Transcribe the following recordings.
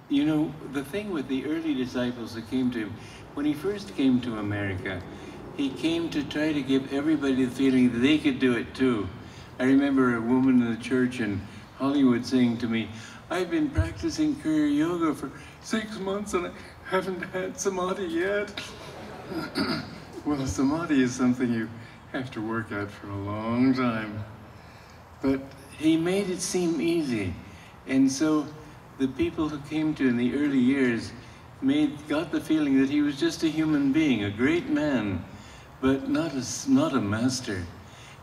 You know, the thing with the early disciples that came to him, when he first came to America, he came to try to give everybody the feeling that they could do it too. I remember a woman in the church in Hollywood saying to me, I've been practicing Kriya Yoga for 6 months and I haven't had Samadhi yet. Well, Samadhi is something you have to work at for a long time. But he made it seem easy. And so the people who came to in the early years got the feeling that he was just a human being, a great man, but not a master.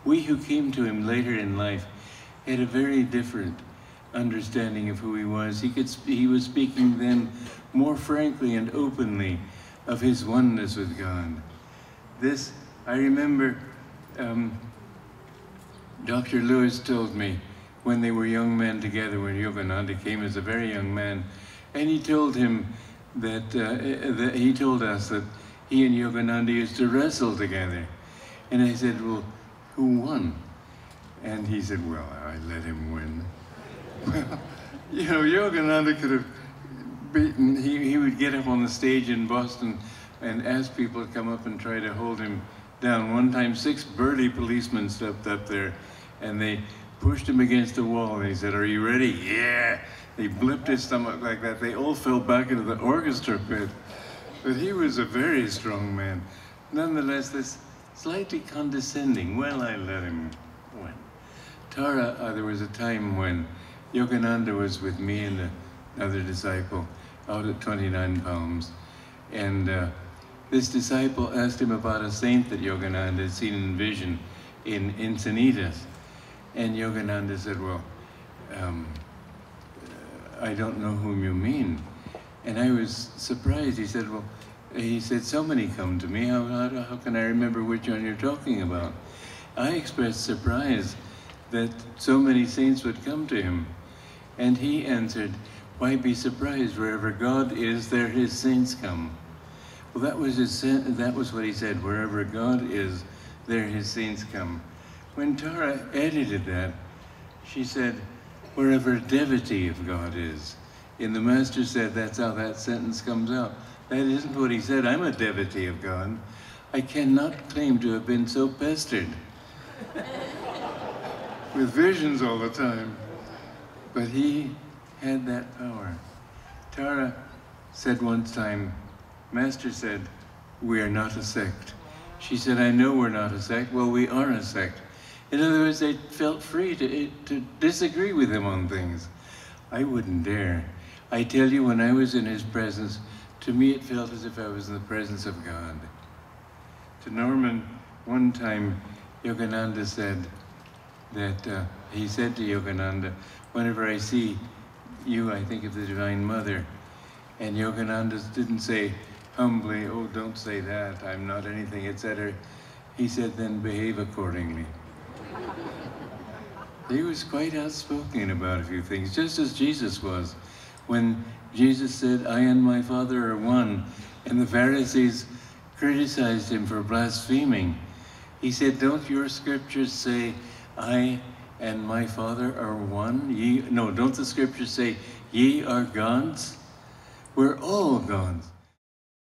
We who came to him later in life had a very different understanding of who he was. He was speaking then more frankly and openly of his oneness with God. This, I remember, Dr. Lewis told me when they were young men together, when Yogananda came as a very young man, and he told him that, he told us that he and Yogananda used to wrestle together. And I said, well, who won? And he said, well, I let him win. Well, you know, Yogananda could have beaten, he would get up on the stage in Boston and ask people to come up and try to hold him down. One time, 6 burly policemen stepped up there and they pushed him against the wall and he said, are you ready? Yeah! They blipped his stomach like that. They all fell back into the orchestra pit. But he was a very strong man. Nonetheless, this slightly condescending, well, I let him win. Tara, there was a time when Yogananda was with me and another disciple out at 29 Palms. And this disciple asked him about a saint that Yogananda had seen in vision in Encinitas. And Yogananda said, well, I don't know whom you mean. And I was surprised. He said, well, so many come to me. How can I remember which one you're talking about? I expressed surprise that so many saints would come to him. And he answered, why be surprised? Wherever God is, there his saints come. Well, that was what he said. Wherever God is, there his saints come. When Tara edited that, she said, wherever devotee of God is. And the master said that's how that sentence comes out. That isn't what he said. I'm a devotee of God. I cannot claim to have been so pestered with visions all the time. But he had that power. Tara said one time, Master said, we are not a sect. She said, I know we're not a sect. Well, we are a sect. In other words, they felt free to disagree with him on things. I wouldn't dare. I tell you, when I was in his presence, to me it felt as if I was in the presence of God. To Norman, one time, Yogananda said that, he said to Yogananda, whenever I see you, I think of the Divine Mother. And Yogananda didn't say humbly, oh, don't say that, I'm not anything, etc. He said, then behave accordingly. He was quite outspoken about a few things, just as Jesus was. When Jesus said, I and my Father are one, and the Pharisees criticized him for blaspheming, he said, don't your scriptures say, I and my Father are one? No, don't the scriptures say, ye are gods? We're all gods.